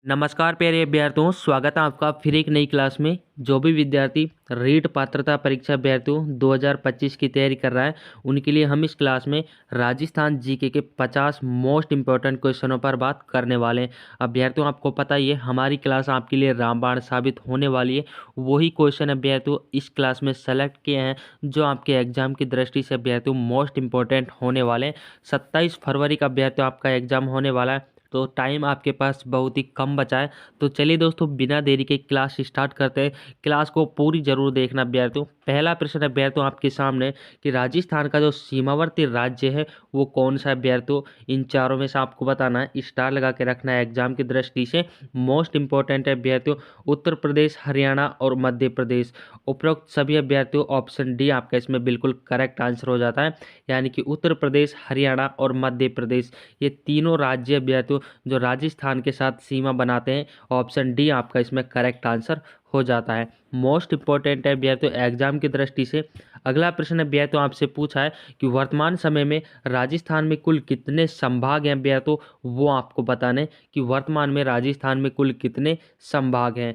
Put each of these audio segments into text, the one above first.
नमस्कार प्यारे अभ्यर्थियों, स्वागत है आपका फिर एक नई क्लास में। जो भी विद्यार्थी रीट पात्रता परीक्षा अभ्यर्थियों 2025 की तैयारी कर रहा है, उनके लिए हम इस क्लास में राजस्थान जीके के 50 मोस्ट इंपॉर्टेंट क्वेश्चनों पर बात करने वाले हैं। अभ्यर्थियों, आपको पता ही है हमारी क्लास आपके लिए रामबाण साबित होने वाली है। वही क्वेश्चन अभ्यर्थियों इस क्लास में सेलेक्ट किए हैं जो आपके एग्जाम की दृष्टि से अभ्यर्थियों मोस्ट इंपॉर्टेंट होने वाले हैं। 27 फरवरी का अभ्यर्थियों आपका एग्जाम होने वाला है, तो टाइम आपके पास बहुत ही कम बचा है। तो चलिए दोस्तों, बिना देरी के क्लास स्टार्ट करते हैं। क्लास को पूरी जरूर देखना अभ्यर्थियों। पहला प्रश्न अभ्यर्थियों आपके सामने कि राजस्थान का जो सीमावर्ती राज्य है वो कौन सा अभ्यर्थियों, इन चारों में से आपको बताना है। स्टार लगा के रखना है एग्जाम की दृष्टि से। मोस्ट इंपॉर्टेंट है अभ्यर्थियों उत्तर प्रदेश, हरियाणा और मध्य प्रदेश। उपरोक्त सभी अभ्यर्थियों ऑप्शन डी आपका इसमें बिल्कुल करेक्ट आंसर हो जाता है, यानी कि उत्तर प्रदेश, हरियाणा और मध्य प्रदेश, ये तीनों राज्य अभ्यर्थियों जो राजस्थान के साथ सीमा बनाते हैं। ऑप्शन डी आपका इसमें करेक्ट आंसर हो जाता है। मोस्ट इंपॉर्टेंट है अभ्यर्थियों एग्जाम की दृष्टि से। अगला प्रश्न अभ्यर्थियों आपसे पूछा है कि वर्तमान समय में राजस्थान में कुल कितने संभाग हैं अभ्यर्थियों, वो आपको बताने कि वर्तमान में राजस्थान में कुल कितने संभाग हैं।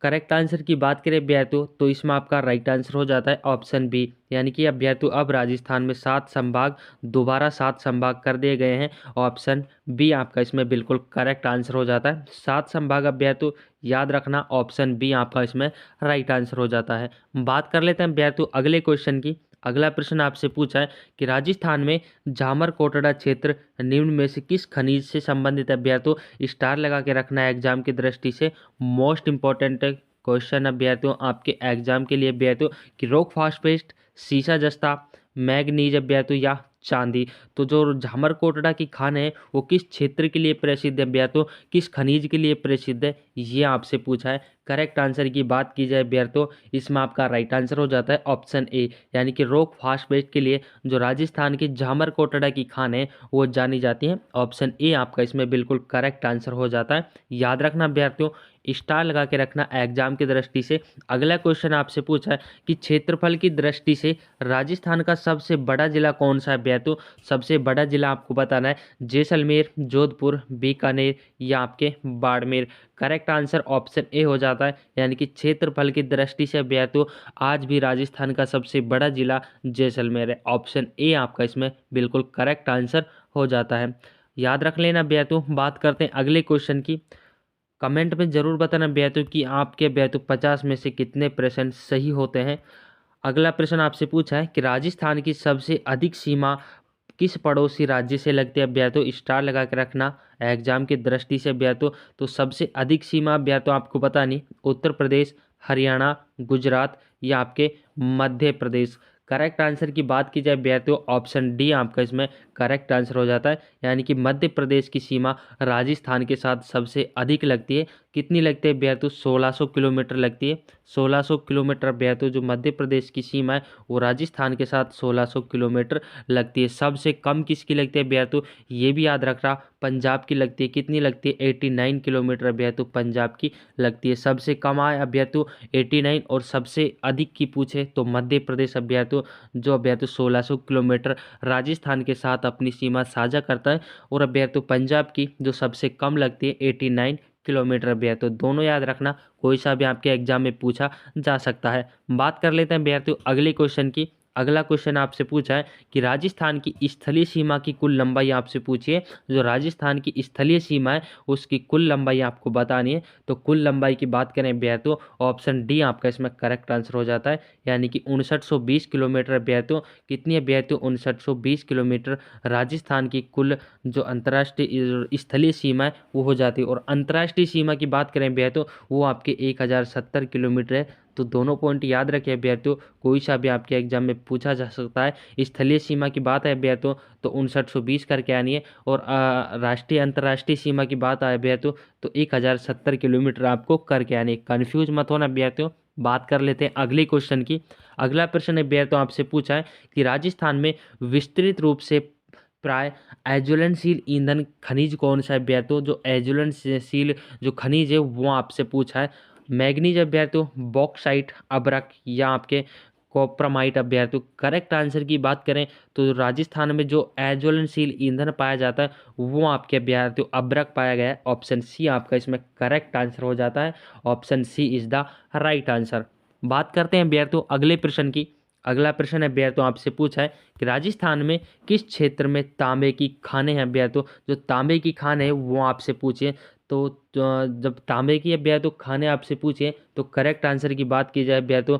करेक्ट आंसर की बात करें अभ्यर्थियों तो इसमें आपका राइट आंसर हो जाता है ऑप्शन बी, यानी कि अभ्यर्थियों अब राजस्थान में 7 संभाग दोबारा 7 संभाग कर दिए गए हैं। ऑप्शन बी आपका इसमें बिल्कुल करेक्ट आंसर हो जाता है। 7 संभाग अभ्यर्थियों याद रखना, ऑप्शन बी आपका इसमें राइट आंसर हो जाता है। बात कर लेते हैं अभ्यर्थियों अगले क्वेश्चन की। अगला प्रश्न आपसे पूछा है कि राजस्थान में जामर कोटड़ा क्षेत्र निम्न में से किस खनिज से संबंधित है अभ्यर्थियों। स्टार लगा के रखना है एग्जाम की दृष्टि से। मोस्ट इंपॉर्टेंट क्वेश्चन अभ्यर्थियों आपके एग्जाम के लिए अभ्यर्थियों कि रॉक फास्फेट, सीसा जस्ता, मैग्नीज अभ्यर्थियों या चांदी। तो जो झामर कोटड़ा की खान है वो किस क्षेत्र के लिए प्रसिद्ध है अभ्यर्थियों, किस खनिज के लिए प्रसिद्ध है, ये आपसे पूछा है। करेक्ट आंसर की बात की जाए अभ्यर्थियों, इसमें आपका राइट आंसर हो जाता है ऑप्शन ए, यानी कि रॉक फास्फेट के लिए जो राजस्थान की झामर कोटड़ा की खान है वो जानी जाती है। ऑप्शन ए आपका इसमें बिल्कुल करेक्ट आंसर हो जाता है। याद रखना अभ्यर्थियों, स्टार लगा के रखना एग्जाम की दृष्टि से। अगला क्वेश्चन आपसे पूछा है कि क्षेत्रफल की दृष्टि से राजस्थान का सबसे बड़ा जिला कौन सा है अभ्यर्थियों। सबसे बड़ा जिला आपको बताना है जैसलमेर, जोधपुर, बीकानेर या आपके Barmer. Correct answer option A हो जाता है, यानी कि क्षेत्रफल की दृष्टि से अभ्यर्थियों आज भी राजस्थान का सबसे बड़ा जिला जैसलमेर है। ऑप्शन ए आपका इसमें बिल्कुल करेक्ट आंसर हो जाता है। याद रख लेना अभ्यर्थियों। बात करते हैं अगले क्वेश्चन की। कमेंट में जरूर बताना अभ्यर्थियों कि आपके अभ्यर्थियों 50 में से कितने प्रश्न सही होते हैं। अगला प्रश्न आपसे पूछा है कि राजस्थान की सबसे अधिक सीमा किस पड़ोसी राज्य से लगती है अभ्यर्थियों। स्टार लगा के रखना एग्जाम की दृष्टि से अभ्यर्थियों। तो सबसे अधिक सीमा अभ्यर्थियों आपको पता नहीं, उत्तर प्रदेश, हरियाणा, गुजरात या आपके मध्य प्रदेश। करेक्ट आंसर की बात की जाए अभ्यर्थियों ऑप्शन डी आपका इसमें करेक्ट आंसर हो जाता है, यानी कि मध्य प्रदेश की सीमा राजस्थान के साथ सबसे अधिक लगती है। कितनी लगती है अभ्यर्थियों, 1600 किलोमीटर लगती है। 1600 किलोमीटर अभ्यर्थियों जो मध्य प्रदेश की सीमा है वो राजस्थान के साथ 1600 किलोमीटर लगती है। सबसे कम किसकी लगती है अभ्यर्थियों, ये भी याद रखना, पंजाब की लगती है। कितनी लगती है, 89 किलोमीटर अभ्यर्थियों पंजाब की लगती है। सबसे कम आए अभ्यर्थियों 89 और सबसे अधिक की पूछे तो मध्य प्रदेश अभ्यर्थियों जो अभ्यर्थियों 1600 किलोमीटर राजस्थान के साथ अपनी सीमा साझा करता है। और अभ्यर्थियों पंजाब की जो सबसे कम लगती है 89 किलोमीटर अभ्यर्थियों। दोनों याद रखना, कोई सा भी आपके एग्जाम में पूछा जा सकता है। बात कर लेते हैं अभ्यर्थियों अगले क्वेश्चन की। अगला क्वेश्चन आपसे पूछा है कि राजस्थान की स्थलीय सीमा की कुल लंबाई आपसे पूछिए। जो राजस्थान की स्थलीय सीमा है उसकी कुल लंबाई आपको बतानी है। तो कुल लंबाई की बात करें अभ्यर्थियों ऑप्शन डी आपका इसमें करेक्ट आंसर हो जाता है, यानी कि 5920 किलोमीटर अभ्यर्थियों। कितनी अभ्यर्थियों, 5920 किलोमीटर राजस्थान की कुल जो अंतर्राष्ट्रीय स्थलीय सीमा है वो हो जाती है। और अंतर्राष्ट्रीय सीमा की बात करें अभ्यर्थियों वो आपके 1070 किलोमीटर है। तो दोनों पॉइंट याद रखें अभ्यर्थियों, कोई सा भी आपके एग्जाम में पूछा जा सकता है। स्थलीय सीमा की बात है अभ्यर्थियों तो 5920 करके आनी है। और राष्ट्रीय अंतर्राष्ट्रीय सीमा की बात है अभ्यर्थियों तो 1070 किलोमीटर आपको करके आनी है। कन्फ्यूज मत होना अभ्यर्थियों। बात कर लेते हैं अगले क्वेश्चन की। अगला प्रश्न अभ्यर्थियों आपसे पूछा है कि राजस्थान में विस्तृत रूप से प्राय अज्वलनशील ईंधन खनिज कौन सा है अभ्यर्थियों। जो अज्वलनशील जो खनिज है वो आपसे पूछा है। मैग्नीज अभ्यर्थियों, बॉक्साइट, अब्रक या आपके कोप्रामाइट अभ्यर्थियों। करेक्ट आंसर की बात करें तो राजस्थान में जो अज्वलनशील ईंधन पाया जाता है वो आपके अभ्यर्थियों अब्रक पाया गया है। ऑप्शन सी आपका इसमें करेक्ट आंसर हो जाता है। Option C is the right answer. बात करते हैं अभ्यर्थियों अगले प्रश्न की। अगला प्रश्न अभ्यर्थियों आपसे पूछा है कि राजस्थान में किस क्षेत्र में तांबे की खानें हैं अभ्यर्थियों। जो तांबे की खान है वो आपसे पूछे तो जब तांबे की अभ्यर्थियों खाने आपसे पूछे तो करेक्ट आंसर की बात की जाए अभ्यर्थियों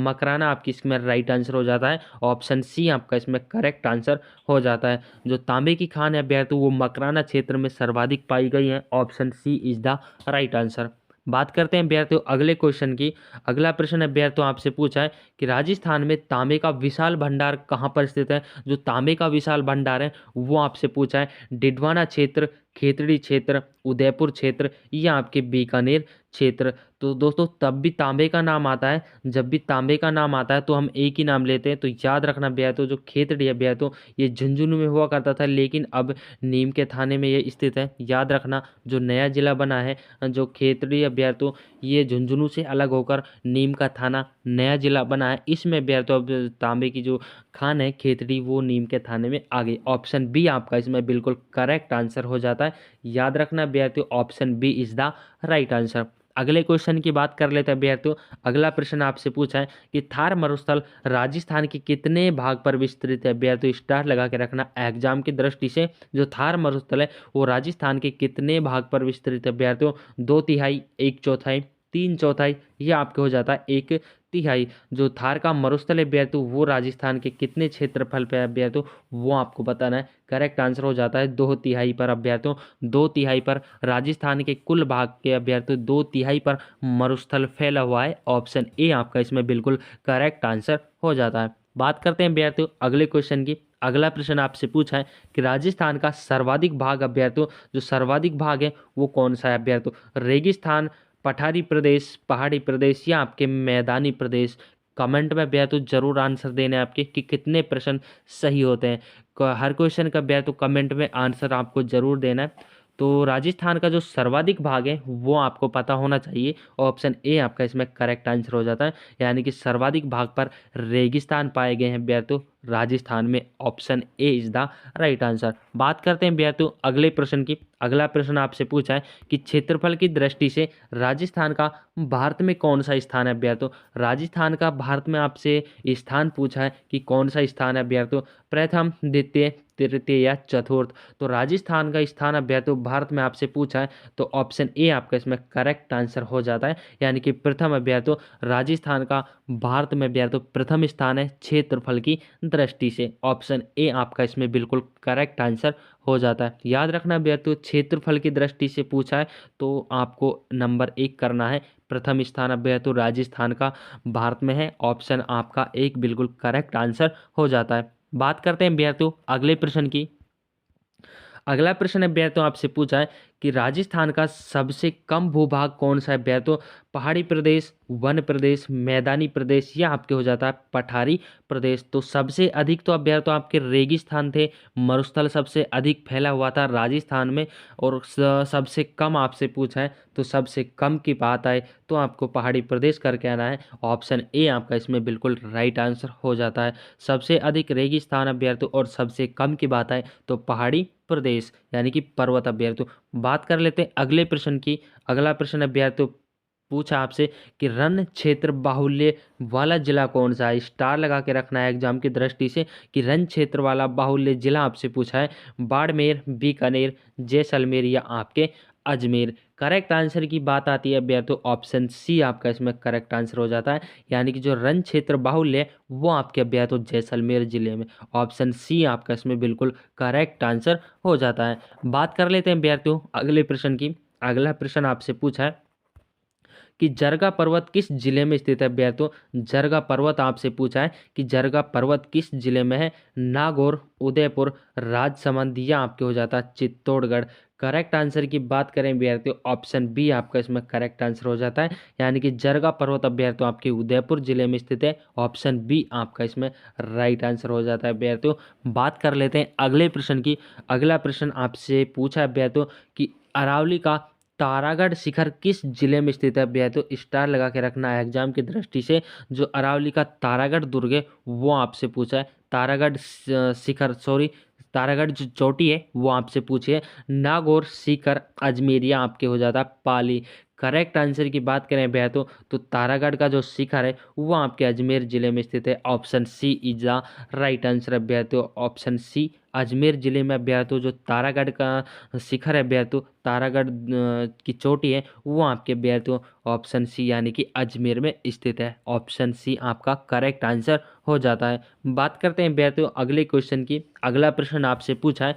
मकराना आपकी इसमें राइट आंसर हो जाता है। ऑप्शन सी आपका इसमें करेक्ट आंसर हो जाता है। जो तांबे की खान है अभ्यर्थियों वो मकराना क्षेत्र में सर्वाधिक पाई गई है। Option C is the right answer. बात करते हैं अभ्यर्थियों अगले क्वेश्चन की। अगला प्रश्न अभ्यर्थियों आपसे पूछा है कि राजस्थान में तांबे का विशाल भंडार कहाँ पर स्थित है। जो तांबे का विशाल भंडार है वो आपसे पूछा है डिडवाना क्षेत्र, खेतड़ी क्षेत्र, उदयपुर क्षेत्र या आपके बीकानेर क्षेत्र। तो दोस्तों तब भी तांबे का नाम आता है, जब भी तांबे का नाम आता है तो हम एक ही नाम लेते हैं। तो याद रखना अभ्यर्थियों जो खेतड़ी अभ्यर्थियों ये झुंझुनू में हुआ करता था लेकिन अब नीम के थाने में ये स्थित है। याद रखना जो नया जिला बना है जो खेतड़ी अभ्यर्थियों ये झुंझुनू से अलग होकर नीम का थाना नया जिला बना है। इसमें अभ्यर्थियों अब तांबे की जो खान है खेतड़ी वो नीम के थाने में आ गई। ऑप्शन बी आपका इसमें बिल्कुल करेक्ट आंसर हो जाता है। याद रखना अभ्यर्थियों option B is the right answer. अगले क्वेश्चन की बात कर लेते हैं अभ्यर्थियों। अगला प्रश्न आपसे पूछा है कि थार मरुस्थल राजस्थान के कितने भाग पर विस्तृत है अभ्यर्थियों। स्टार लगा के रखना एग्जाम की दृष्टि से। जो थार मरुस्थल है वो राजस्थान के कितने भाग पर विस्तृत है अभ्यर्थियों। 2/3, 1/4, 3/4 ये आपके हो जाता है 1/3। जो थार का मरुस्थल है अभ्यर्थियों वो राजस्थान के कितने क्षेत्रफल पे है अभ्यर्थियों वो आपको बताना है। करेक्ट आंसर हो जाता है 2/3 पर अभ्यर्थियों। 2/3 पर राजस्थान के कुल भाग के अभ्यर्थियों 2/3 पर मरुस्थल फैला हुआ है। ऑप्शन ए आपका इसमें बिल्कुल करेक्ट आंसर हो जाता है। बात करते हैं अभ्यर्थियों अगले क्वेश्चन की। अगला प्रश्न आपसे पूछा है कि राजस्थान का सर्वाधिक भाग अभ्यर्थियों जो सर्वाधिक भाग है वो कौन सा है अभ्यर्थियों। रेगिस्तान, पठारी प्रदेश, पहाड़ी प्रदेश या आपके मैदानी प्रदेश। कमेंट में अभ्यर्थियों जरूर आंसर देने आपके कि कितने प्रश्न सही होते हैं। हर क्वेश्चन का अभ्यर्थियों कमेंट में आंसर आपको जरूर देना है। तो राजस्थान का जो सर्वाधिक भाग है वो आपको पता होना चाहिए। ऑप्शन ए आपका इसमें करेक्ट आंसर हो जाता है। यानी कि सर्वाधिक भाग पर रेगिस्तान पाए गए हैं अभ्यर्थियों राजस्थान में। Option A is the right answer. बात करते हैं अभ्यर्थियों अगले प्रश्न की। अगला प्रश्न आपसे पूछा है कि क्षेत्रफल की दृष्टि से राजस्थान का भारत में कौन सा स्थान है अभ्यर्थियों। राजस्थान का भारत में आपसे स्थान पूछा है कि कौन सा स्थान है अभ्यर्थियों। प्रथम, द्वितीय, तृतीय या चतुर्थ। तो राजस्थान का स्थान अभ्यर्थियों भारत में आपसे पूछा है तो ऑप्शन ए आपका इसमें करेक्ट आंसर हो जाता है। यानी कि प्रथम अभ्यर्थियों राजस्थान का भारत में अभ्यर्थियों प्रथम स्थान है क्षेत्रफल की दृष्टि से। ऑप्शन ए आपका इसमें बिल्कुल करेक्ट आंसर हो जाता है। याद रखना अभ्यर्थियों क्षेत्रफल की दृष्टि से पूछा है तो आपको नंबर 1 करना है। प्रथम स्थान अभ्यर्थियों राजस्थान का भारत में है। ऑप्शन आपका एक बिल्कुल करेक्ट आंसर हो जाता है। बात करते हैं अभ्यर्थियों अगले प्रश्न की। अगला प्रश्न अभ्यर्थियों आपसे पूछा है कि राजस्थान का सबसे कम भूभाग कौन सा है अभ्यर्थियों। पहाड़ी प्रदेश, वन प्रदेश, मैदानी प्रदेश या आपके हो जाता है पठारी प्रदेश। तो सबसे अधिक तो अभ्यर्थियों आपके रेगिस्तान थे, मरुस्थल सबसे अधिक फैला हुआ था राजस्थान में। और सबसे कम आपसे पूछा है तो सबसे कम की बात आए तो आपको पहाड़ी प्रदेश करके आना है। ऑप्शन ए आपका इसमें बिल्कुल राइट आंसर हो जाता है। सबसे अधिक रेगिस्तान अभ्यर्थियों और सबसे कम की बात आए तो पहाड़ी प्रदेश यानी कि पर्वत अभ्यर्थियों। बात कर लेते हैं अगले प्रश्न की। अगला प्रश्न अभ्यर्थियों पूछा आपसे कि रण क्षेत्र बाहुल्य वाला जिला कौन सा है। स्टार लगा के रखना है एग्जाम की दृष्टि से कि रण क्षेत्र वाला बाहुल्य जिला आपसे पूछा है। बाड़मेर, बीकानेर, जैसलमेर या आपके अजमेर। करेक्ट आंसर की बात आती है अभ्यर्थियों ऑप्शन सी आपका इसमें करेक्ट आंसर हो जाता है। यानी कि जो रण क्षेत्र बाहुल्य है वो आपके अभ्यर्थियों जैसलमेर जिले में। ऑप्शन सी आपका इसमें बिल्कुल करेक्ट आंसर हो जाता है। बात कर लेते हैं अभ्यर्थियों अगले प्रश्न की। अगला प्रश्न आपसे पूछा है कि जरगा पर्वत किस जिले में स्थित है अभ्यर्थियों। जरगा पर्वत आपसे पूछा है कि जरगा पर्वत किस जिले में है। नागौर, उदयपुर, राजसमंद या आपके हो जाता है चित्तौड़गढ़। करेक्ट आंसर की बात करें अभ्यर्थियों ऑप्शन बी आपका इसमें करेक्ट आंसर हो जाता है। यानी कि जरगा पर्वत अभ्यर्थियों आपके उदयपुर जिले में स्थित है। ऑप्शन बी आपका इसमें राइट आंसर हो जाता है अभ्यर्थियों। बात कर लेते हैं अगले प्रश्न की। अगला प्रश्न आपसे पूछा है अभ्यर्थियों कि अरावली का तारागढ़ शिखर किस जिले में स्थित है भैया? तो स्टार लगा के रखना है एग्जाम की दृष्टि से। जो अरावली का तारागढ़ दुर्ग है वो आपसे पूछा है। तारागढ़ शिखर, सॉरी, तारागढ़ जो चोटी है वो आपसे पूछिए। नागौर, सीकर, अजमेरिया आपके हो जाता है पाली। करेक्ट आंसर की बात करें भैया तो तारागढ़ का जो शिखर है वो आपके अजमेर जिले में स्थित है। Option C is the right answer है भैया। तो ऑप्शन सी अजमेर जिले में भैया तो जो तारागढ़ का शिखर है भैया तो तारागढ़ की चोटी है वो आपके भैया तो ऑप्शन सी यानी कि अजमेर में स्थित है। ऑप्शन सी आपका करेक्ट आंसर हो जाता है। बात करते हैं भैया तो अगले क्वेश्चन की। अगला प्रश्न आपसे पूछा है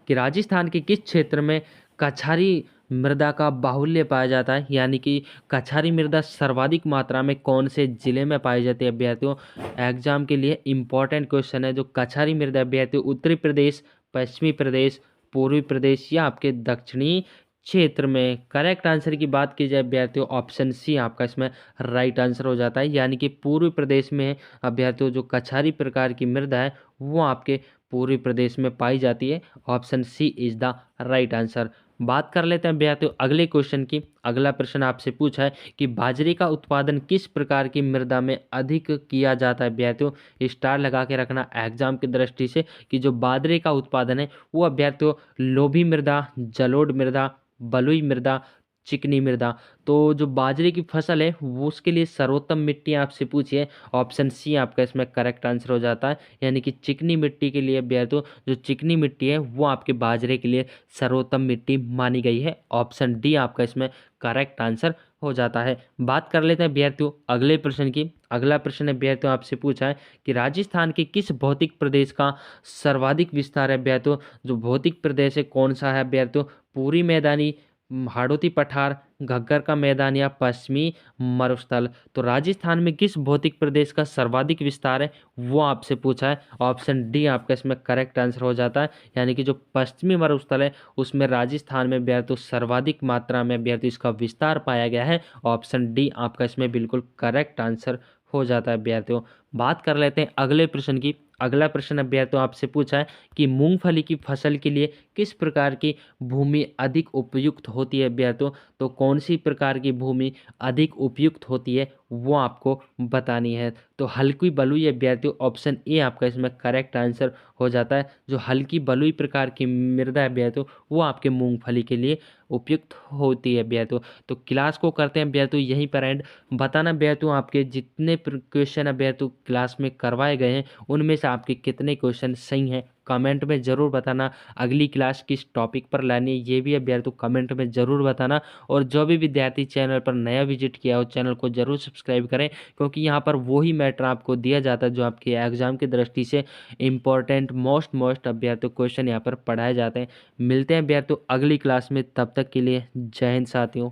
कि राजस्थान के किस क्षेत्र में कछारी मृदा का बाहुल्य पाया जाता है, यानी कि कछारी मृदा सर्वाधिक मात्रा में कौन से जिले में पाई जाती है अभ्यर्थियों? एग्जाम के लिए इंपॉर्टेंट क्वेश्चन है। जो कछारी मृदा अभ्यर्थियों उत्तरी प्रदेश, पश्चिमी प्रदेश, पूर्वी प्रदेश या आपके दक्षिणी क्षेत्र में? करेक्ट आंसर की बात की जाए अभ्यर्थियों ऑप्शन सी आपका इसमें राइट आंसर हो जाता है, यानी कि पूर्वी प्रदेश में अभ्यर्थियों जो कछारी प्रकार की मृदा है वो आपके पूर्वी प्रदेश में पाई जाती है। Option C is the right answer. बात कर लेते हैं अभ्यर्थियों अगले क्वेश्चन की। अगला प्रश्न आपसे पूछा है कि बाजरे का उत्पादन किस प्रकार की मृदा में अधिक किया जाता है अभ्यर्थियों? स्टार लगा के रखना एग्जाम की दृष्टि से कि जो बाजरे का उत्पादन है वो अभ्यर्थियों लोभी मृदा, जलोढ़ मृदा, बलुई मृदा, चिकनी मृदा। तो जो बाजरे की फसल है वो उसके लिए सर्वोत्तम मिट्टी आपसे पूछिए। ऑप्शन सी आपका इसमें करेक्ट आंसर हो जाता है, यानी कि चिकनी मिट्टी के लिए अभ्यर्थियों जो चिकनी मिट्टी है वो आपके बाजरे के लिए सर्वोत्तम मिट्टी मानी गई है। ऑप्शन डी आपका इसमें करेक्ट आंसर हो जाता है। बात कर लेते हैं अभ्यर्थियों अगले प्रश्न की। अगला प्रश्न अभ्यर्थियों आपसे पूछा है कि राजस्थान के किस भौतिक प्रदेश का सर्वाधिक विस्तार है अभ्यर्थियों? जो भौतिक प्रदेश है कौन सा है अभ्यर्थियों? पूरी मैदानी, हाड़ौती पठार, घग्गर का मैदान या पश्चिमी मरुस्थल? तो राजस्थान में किस भौतिक प्रदेश का सर्वाधिक विस्तार है वो आपसे पूछा है। ऑप्शन डी आपका इसमें करेक्ट आंसर हो जाता है, यानी कि जो पश्चिमी मरुस्थल है उसमें राजस्थान में अभ्यर्थियों सर्वाधिक मात्रा में अभ्यर्थियों इसका विस्तार पाया गया है। ऑप्शन डी आपका इसमें बिल्कुल करेक्ट आंसर हो जाता है अभ्यर्थियों। बात कर लेते हैं अगले प्रश्न की। अगला प्रश्न अभ्यर्थियों आपसे पूछा है कि मूंगफली की फसल के लिए किस प्रकार की भूमि अधिक उपयुक्त होती है अभ्यर्थियों? तो कौन सी प्रकार की भूमि अधिक उपयुक्त होती है वो आपको बतानी है। तो हल्की बलुई अभ्यर्थियों ऑप्शन ए आपका इसमें करेक्ट आंसर हो जाता है। जो हल्की बलुई प्रकार की मृदा अभ्यर्थियों वो आपके मूंगफली के लिए उपयुक्त होती है अभ्यर्थियों। तो क्लास को करते हैं अभ्यर्थियों यहीं पर एंड। बताना अभ्यर्थियों आपके जितने क्वेश्चन अभ्यर्थियों क्लास में करवाए गए हैं उनमें से आपके कितने क्वेश्चन सही हैं कमेंट में ज़रूर बताना। अगली क्लास किस टॉपिक पर लानी है ये भी अभ्यर्थियों कमेंट में ज़रूर बताना। और जो भी विद्यार्थी चैनल पर नया विजिट किया हो चैनल को ज़रूर सब्सक्राइब करें, क्योंकि यहाँ पर वही मैटर आपको दिया जाता है जो आपके एग्जाम की दृष्टि से इंपॉर्टेंट मोस्ट अभ्यर्थियों क्वेश्चन यहाँ पर पढ़ाए जाते हैं। मिलते हैं अभ्यर्थियों अगली क्लास में, तब तक के लिए जय हिंद साथियों।